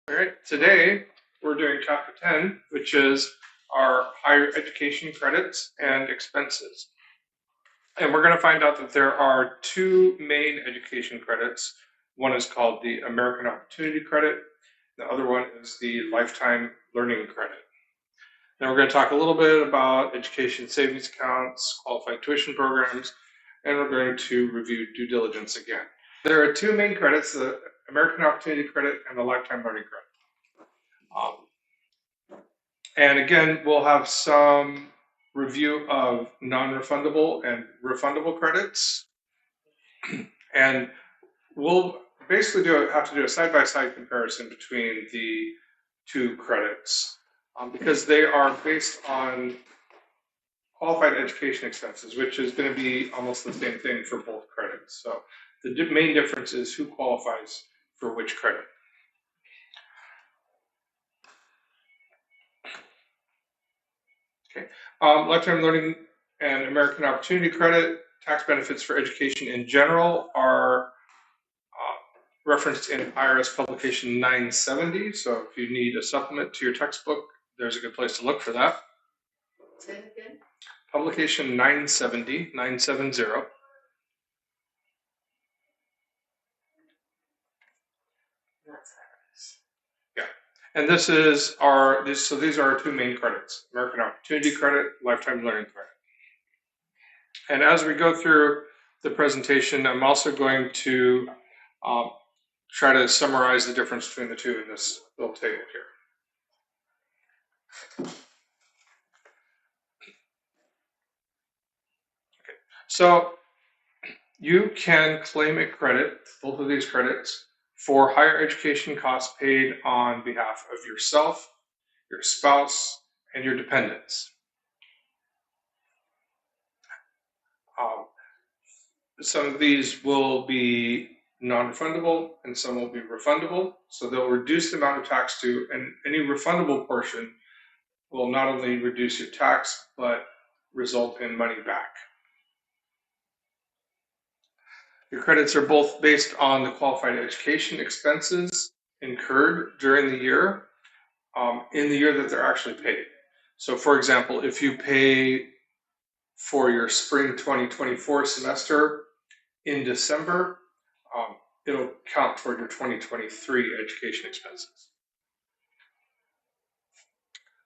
All right, today we're doing chapter 10, which is our higher education credits and expenses. And we're going to find out that there are two main education credits. One is called the American Opportunity Credit. The other one is the Lifetime Learning Credit. Then we're going to talk a little bit about education savings accounts, qualified tuition programs, and we're going to review due diligence again. There are two main credits, the American Opportunity Credit and the Lifetime Learning Credit. And again, we'll have some review of non-refundable and refundable credits. And we'll basically have to do a side-by-side comparison between the two credits because they are based on qualified education expenses, which is going to be almost the same thing for both credits. So the main difference is who qualifies for which credit. Lifetime Learning and American Opportunity Credit, tax benefits for education in general are referenced in IRS Publication 970. So if you need a supplement to your textbook, there's a good place to look for that. Say it again. Publication 970. Yeah. And these are our two main credits, American Opportunity Credit, Lifetime Learning Credit. And as we go through the presentation, I'm also going to try to summarize the difference between the two in this little table here. Okay. So you can claim a credit, both of these credits, for higher education costs paid on behalf of yourself, your spouse, and your dependents. Some of these will be non-refundable and some will be refundable. So they'll reduce the amount of tax due, and any refundable portion will not only reduce your tax, but result in money back. Your credits are both based on the qualified education expenses incurred during the year, in the year that they're actually paid. So for example, if you pay for your spring 2024 semester in December, it'll count toward your 2023 education expenses.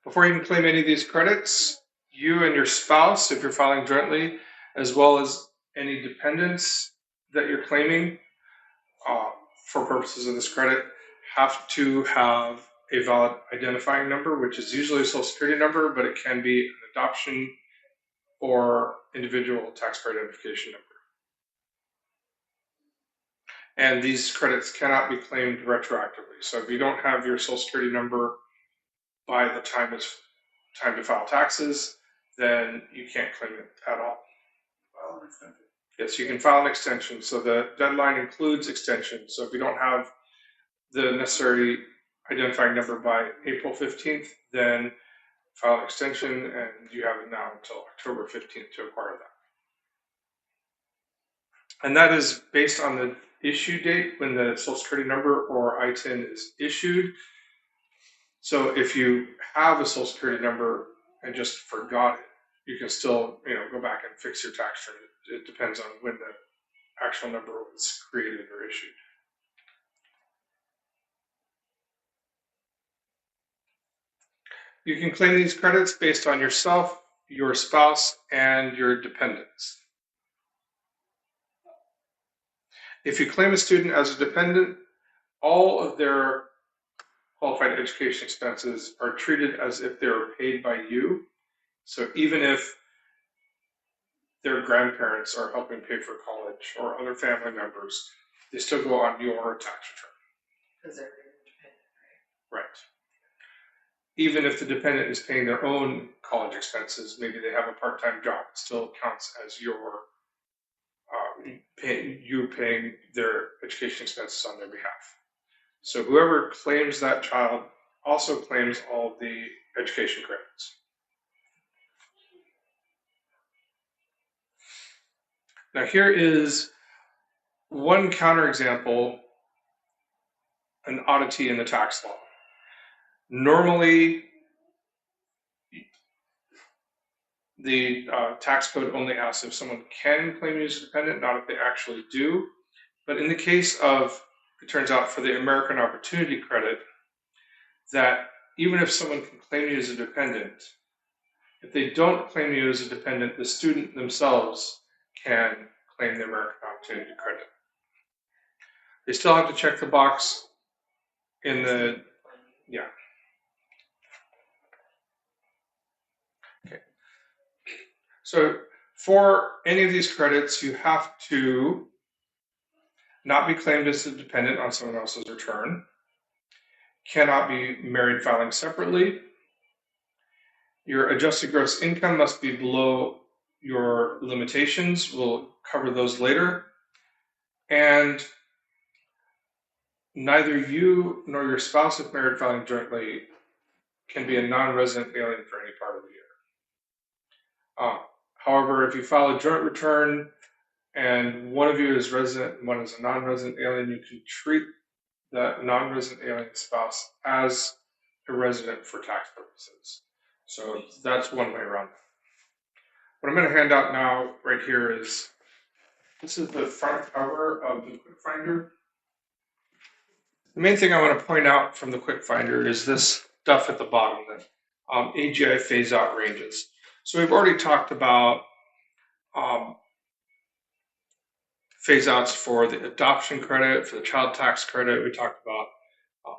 Before you can claim any of these credits, you and your spouse, if you're filing jointly, as well as any dependents that you're claiming for purposes of this credit, have to have a valid identifying number, which is usually a social security number, but it can be an adoption or individual taxpayer identification number. And these credits cannot be claimed retroactively. So if you don't have your social security number by the time it's time to file taxes, then you can't claim it at all. File an extension. Yes, you can file an extension. So the deadline includes extension. So if you don't have the necessary identifying number by April 15th, then file an extension, and you have it now until October 15th to acquire that. And that is based on the issue date when the social security number or ITIN is issued. So if you have a social security number and just forgot it, you can still go back and fix your tax return. It depends on when the actual number was created or issued. You can claim these credits based on yourself, your spouse, and your dependents. If you claim a student as a dependent, all of their qualified education expenses are treated as if they were paid by you. So even if their grandparents are helping pay for college or other family members, they still go on your tax return. Because they're independent, Right. Even if the dependent is paying their own college expenses, maybe they have a part-time job, it still counts as you paying their education expenses on their behalf. So whoever claims that child also claims all the education credits. Now here is one counterexample, an oddity in the tax law. Normally, the tax code only asks if someone can claim you as a dependent, not if they actually do. But in the case of, it turns out for the American Opportunity Credit, that even if someone can claim you as a dependent, if they don't claim you as a dependent, the student themselves can claim the American Opportunity Credit. They still have to check the box in the, yeah. Okay. So for any of these credits, you have to not be claimed as a dependent on someone else's return, cannot be married filing separately, your adjusted gross income must be below your limitations. We'll cover those later. And neither you nor your spouse, if married filing jointly, can be a non-resident alien for any part of the year. However, if you file a joint return and one of you is resident and one is a non-resident alien, you can treat that non-resident alien spouse as a resident for tax purposes. So that's one way around that. What I'm going to hand out now right here is, this is the front cover of the Quick Finder. The main thing I want to point out from the Quick Finder is this stuff at the bottom, that AGI phase out ranges. So we've already talked about phase outs for the adoption credit, for the child tax credit. We talked about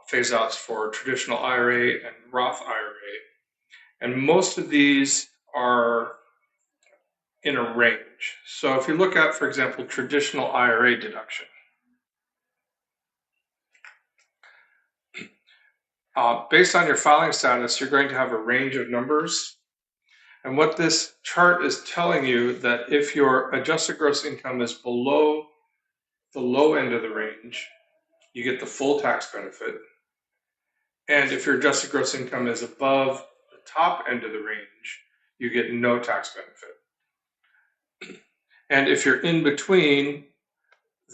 phase outs for traditional IRA and Roth IRA. And most of these are in a range. So if you look at, for example, traditional IRA deduction, based on your filing status, you're going to have a range of numbers. And what this chart is telling you, that if your adjusted gross income is below the low end of the range, you get the full tax benefit. And if your adjusted gross income is above the top end of the range, you get no tax benefit. And if you're in between,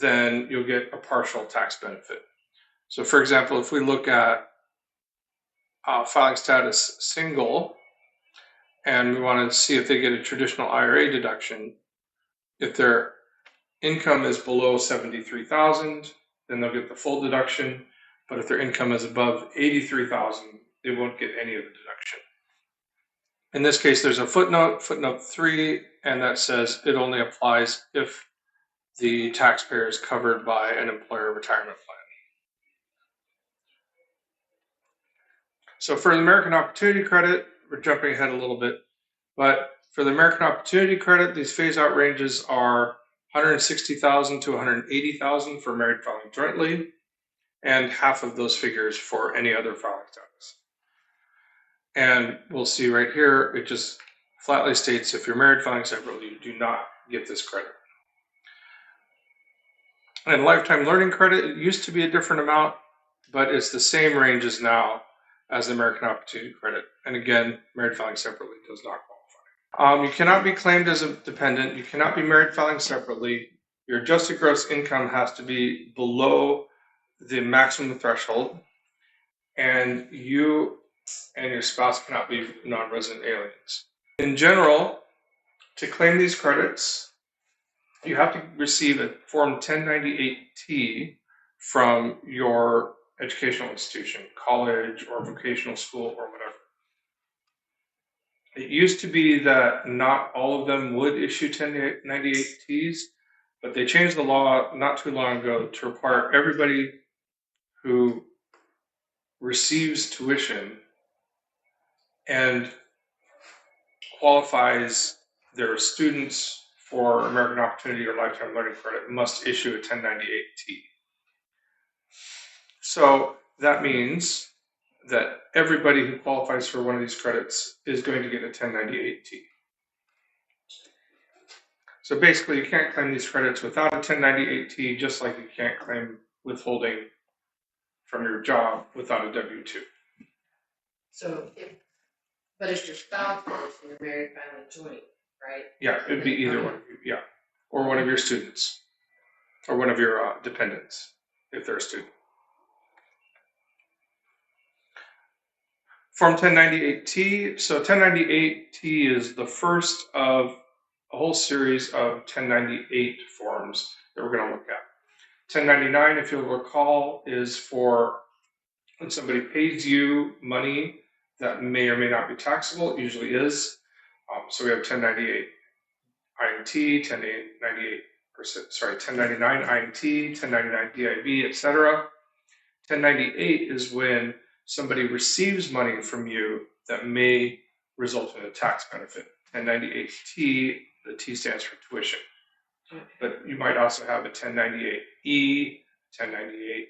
then you'll get a partial tax benefit. So for example, if we look at filing status single, and we want to see if they get a traditional IRA deduction, if their income is below $73,000, then they'll get the full deduction. But if their income is above $83,000, they won't get any of the deduction. In this case, there's a footnote 3, and that says it only applies if the taxpayer is covered by an employer retirement plan. So for the American Opportunity Credit, we're jumping ahead a little bit, but for the American Opportunity Credit, these phase out ranges are $160,000 to $180,000 for married filing jointly, and half of those figures for any other filing status. And we'll see right here, it just flatly states if you're married filing separately, you do not get this credit. And lifetime learning credit, it used to be a different amount, but it's the same ranges now as the American Opportunity Credit. And again, married filing separately does not qualify. You cannot be claimed as a dependent. You cannot be married filing separately. Your adjusted gross income has to be below the maximum threshold. And you and your spouse cannot be non-resident aliens. In general, to claim these credits, you have to receive a Form 1098-T from your educational institution, college or vocational school or whatever. It used to be that not all of them would issue 1098-Ts, but they changed the law not too long ago to require everybody who receives tuition and qualifies their students for American Opportunity or Lifetime Learning Credit must issue a 1098-T. So that means that everybody who qualifies for one of these credits is going to get a 1098-T. So basically, you can't claim these credits without a 1098-T, just like you can't claim withholding from your job without a W-2. So, but if your spouse is and you're married filing joint, right? Yeah, it'd be either one of you, yeah. Or one of your students, or one of your dependents, if they're a student. Form 1098-T. So 1098-T is the first of a whole series of 1098 forms that we're going to look at. 1099, if you'll recall, is for when somebody pays you money that may or may not be taxable. It usually is. So we have 1098 INT, 1098, 1099 INT, 1099 DIV, etc. 1098 is when somebody receives money from you that may result in a tax benefit. 1098T, the T stands for tuition. But you might also have a 1098E, 1098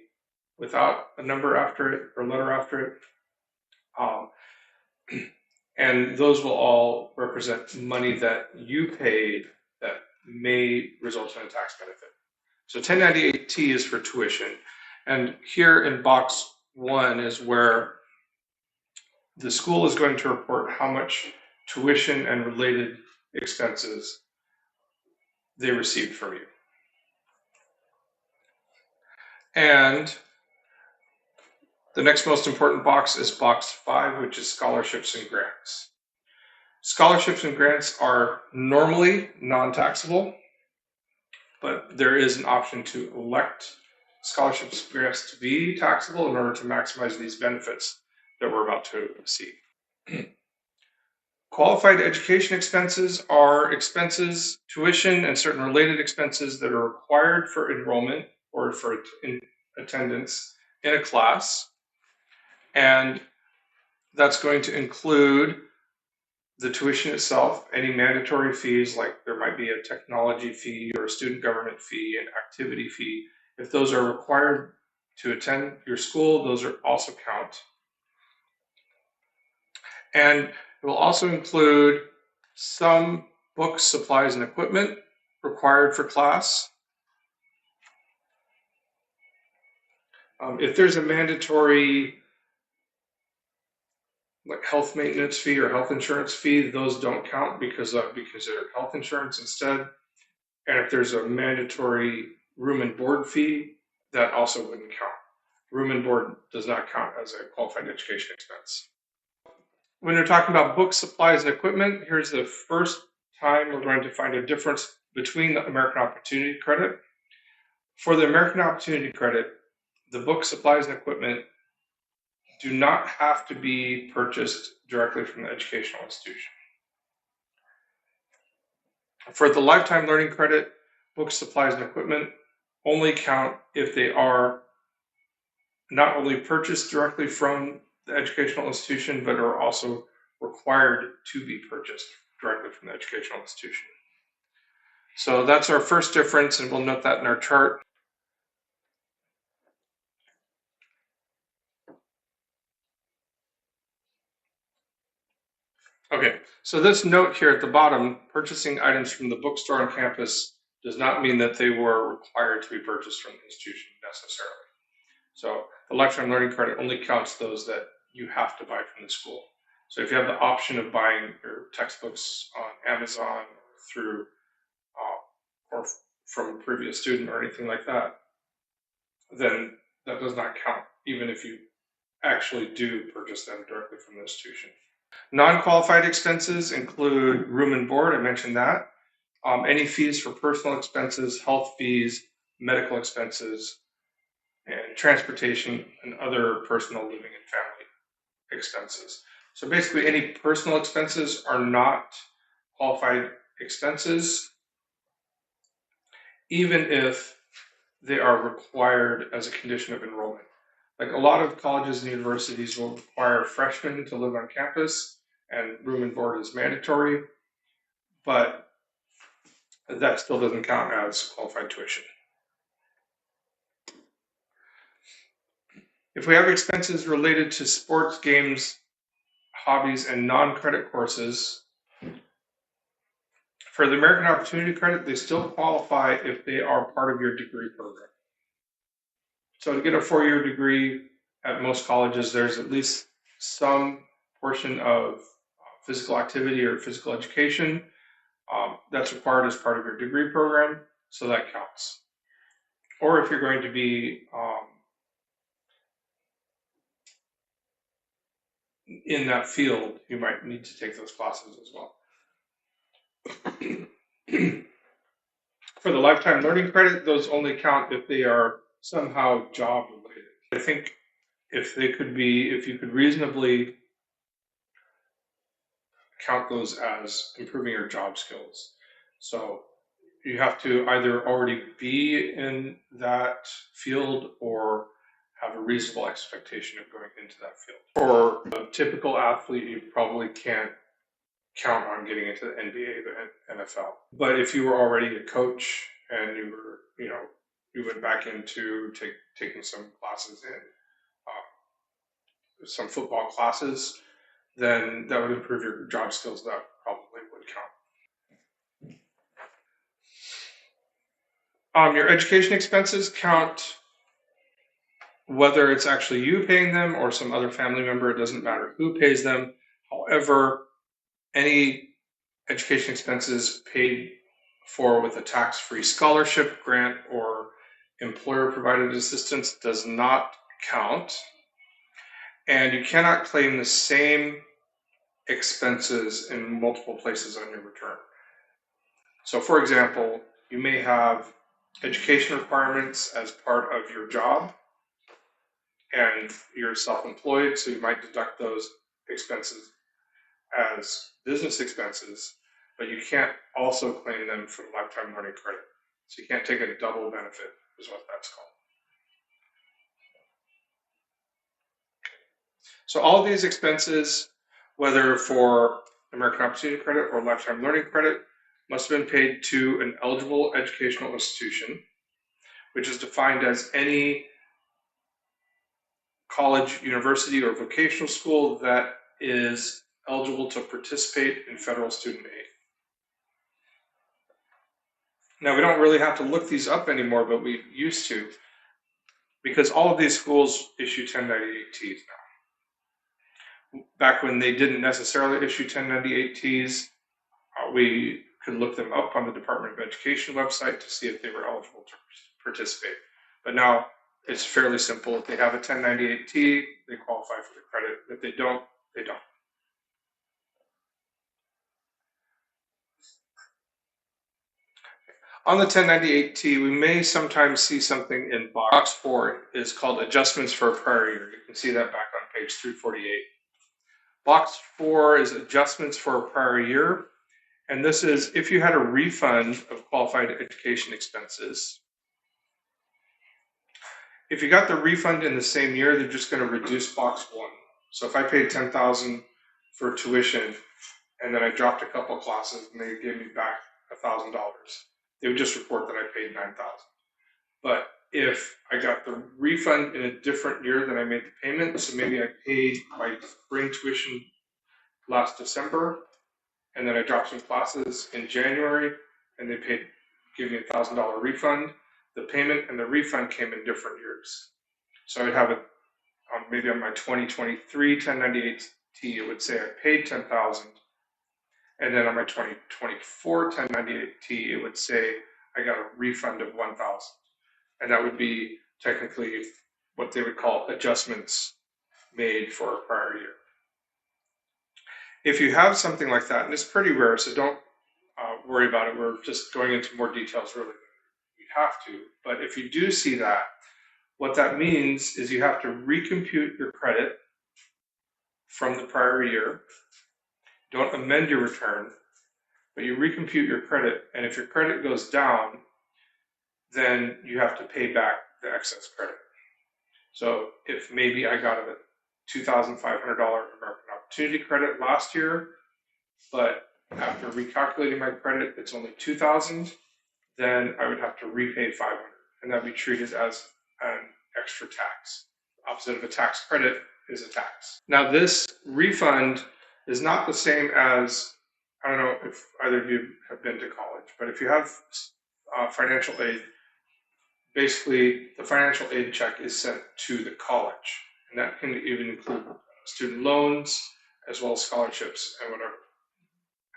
without a number after it or letter after it. And those will all represent money that you paid that may result in a tax benefit. So 1098T is for tuition. And here in box 1 is where the school is going to report how much tuition and related expenses they received from you. And the next most important box is box 5, which is scholarships and grants. Scholarships and grants are normally non-taxable, but there is an option to elect scholarships and grants to be taxable in order to maximize these benefits that we're about to see. Qualified education expenses are expenses, tuition, and certain related expenses that are required for enrollment or for attendance in a class. And that's going to include the tuition itself, any mandatory fees, like there might be a technology fee or a student government fee, an activity fee. If those are required to attend your school, those are also count. And it will also include some books, supplies, and equipment required for class. If there's a mandatory like health maintenance fee or health insurance fee, those don't count because they're health insurance instead. And if there's a mandatory room and board fee, that also wouldn't count. Room and board does not count as a qualified education expense. When you're talking about books, supplies, and equipment, here's the first time we're going to find a difference between the American Opportunity Credit. For the American Opportunity Credit, the books, supplies, and equipment do not have to be purchased directly from the educational institution. For the Lifetime Learning Credit, books, supplies, and equipment only count if they are not only purchased directly from the educational institution, but are also required to be purchased directly from the educational institution. So that's our first difference, and we'll note that in our chart. Okay, so this note here at the bottom, purchasing items from the bookstore on campus does not mean that they were required to be purchased from the institution necessarily. So the Lifetime Learning Credit only counts those that you have to buy from the school. So if you have the option of buying your textbooks on Amazon or through or from a previous student or anything like that, then that does not count, even if you actually do purchase them directly from the institution. Non-qualified expenses include room and board, I mentioned that. Any fees for personal expenses, health fees, medical expenses, and transportation and other personal living and family expenses. So basically any personal expenses are not qualified expenses, even if they are required as a condition of enrollment. Like a lot of colleges and universities will require freshmen to live on campus, and room and board is mandatory, but that still doesn't count as qualified tuition. If we have expenses related to sports, games, hobbies, and non-credit courses, for the American Opportunity Credit, they still qualify if they are part of your degree program. So to get a 4-year degree at most colleges, there's at least some portion of physical activity or physical education that's required as part of your degree program, so that counts. Or if you're going to be in that field, you might need to take those classes as well. For the lifetime learning credit, those only count if they are somehow job related. I think if you could reasonably count those as improving your job skills. So you have to either already be in that field or have a reasonable expectation of going into that field. For a typical athlete, you probably can't count on getting into the NBA, the NFL. But if you were already a coach and you were, you went back into taking some classes in some football classes, then that would improve your job skills. That probably would count. Your education expenses count whether it's actually you paying them or some other family member. It doesn't matter who pays them. However, any education expenses paid for with a tax-free scholarship, grant, or employer-provided assistance does not count. And you cannot claim the same expenses in multiple places on your return. So for example, you may have education requirements as part of your job and you're self-employed, so you might deduct those expenses as business expenses, but you can't also claim them for lifetime learning credit. So you can't take a double benefit, is what that's called. So all of these expenses, whether for American Opportunity Credit or lifetime learning credit, must have been paid to an eligible educational institution, which is defined as any college, university, or vocational school that is eligible to participate in federal student aid. Now, we don't really have to look these up anymore, but we used to, because all of these schools issue 1098Ts now. Back when they didn't necessarily issue 1098Ts, we could look them up on the Department of Education website to see if they were eligible to participate. But now it's fairly simple. If they have a 1098T, they qualify for the credit. If they don't, they don't. On the 1098T, we may sometimes see something in box 4 is called adjustments for a prior year. You can see that back on page 348. Box 4 is adjustments for a prior year. And this is if you had a refund of qualified education expenses. If you got the refund in the same year, they're just going to reduce box 1. So if I paid $10,000 for tuition and then I dropped a couple of classes and they gave me back $1,000, they would just report that I paid $9,000. But if I got the refund in a different year than I made the payment, so maybe I paid my spring tuition last December, and then I dropped some classes in January, and they gave me a $1,000 refund. The payment and the refund came in different years. So I would have it maybe on my 2023 1098T, it would say I paid $10,000. And then on my 2024 1098T, it would say I got a refund of $1,000. And that would be technically what they would call adjustments made for a prior year. If you have something like that, and it's pretty rare, so don't worry about it. We're just going into more details really than you have to. But if you do see that, what that means is you have to recompute your credit from the prior year. Don't amend your return, but you recompute your credit. And if your credit goes down, then you have to pay back the excess credit. So if maybe I got a $2,500 American Opportunity credit last year, but after recalculating my credit, it's only $2,000, then I would have to repay $500, and that'd be treated as an extra tax. The opposite of a tax credit is a tax. Now, this refund is not the same as, I don't know if either of you have been to college, but if you have financial aid, basically the financial aid check is sent to the college, and that can even include student loans as well as scholarships and whatever.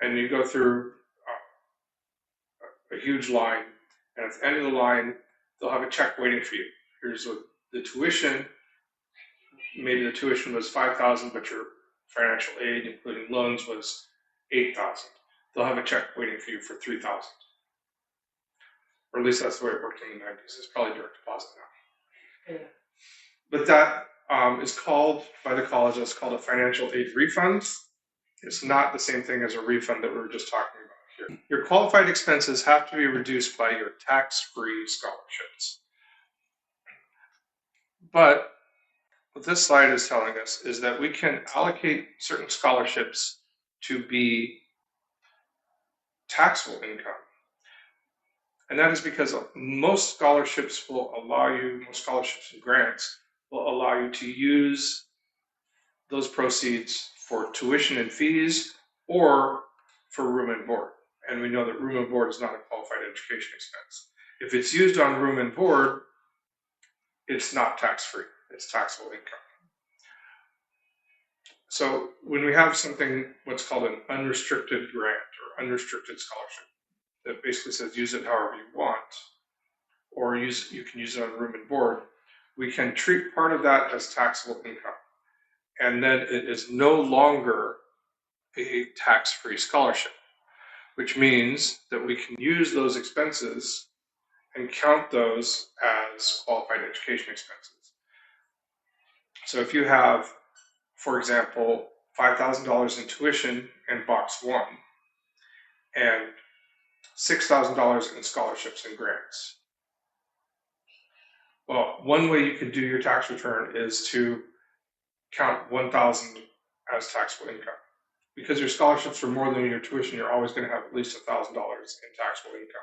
And you go through a huge line, and at the end of the line, they'll have a check waiting for you. Here's what the tuition, maybe the tuition was $5,000, but your financial aid, including loans, was $8,000. They'll have a check waiting for you for $3,000. Or at least that's the way it worked in the 90s. It's probably direct deposit now. Yeah. But that is called, by the college, that's called a financial aid refund. It's not the same thing as a refund that we were just talking about here. Your qualified expenses have to be reduced by your tax-free scholarships. But what this slide is telling us is that we can allocate certain scholarships to be taxable income. And that is because most scholarships and grants will allow you to use those proceeds for tuition and fees or for room and board. And we know that room and board is not a qualified education expense. If it's used on room and board, it's not tax-free, it's taxable income. So when we have something, what's called an unrestricted grant or unrestricted scholarship, that basically says use it however you want, or you can use it on room and board, we can treat part of that as taxable income. And then it is no longer a tax-free scholarship, which means that we can use those expenses and count those as qualified education expenses. So if you have, for example, $5,000 in tuition in box 1 and $6,000 in scholarships and grants. Well, one way you can do your tax return is to count 1,000 as taxable income. Because your scholarships are more than your tuition, you're always going to have at least $1,000 in taxable income.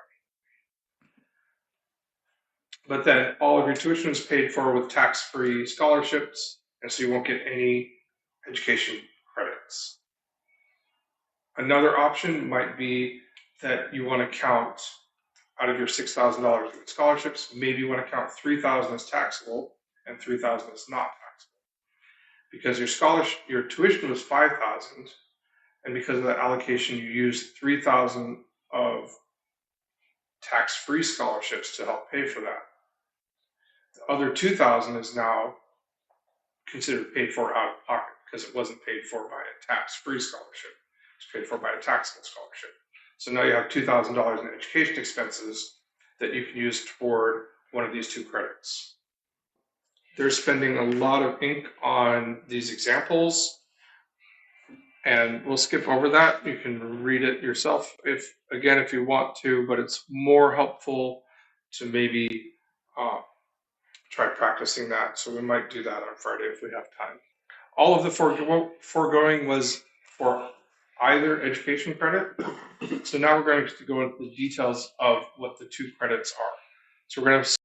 But then all of your tuition is paid for with tax-free scholarships, and so you won't get any education credits. Another option might be that you want to count, out of your $6,000 in scholarships, maybe you want to count $3,000 as taxable and $3,000 as not taxable. Because your tuition was $5,000, and because of that allocation, you used $3,000 of tax-free scholarships to help pay for that. The other $2,000 is now considered paid for out of pocket because it wasn't paid for by a tax-free scholarship. It's paid for by a taxable scholarship. So now you have $2,000 in education expenses that you can use toward one of these two credits. They're spending a lot of ink on these examples, and we'll skip over that. You can read it yourself if you want to, but it's more helpful to maybe try practicing that. So we might do that on Friday if we have time. All of the foregoing was for either education credit. So now we're going to go into the details of what the two credits are. So we're going to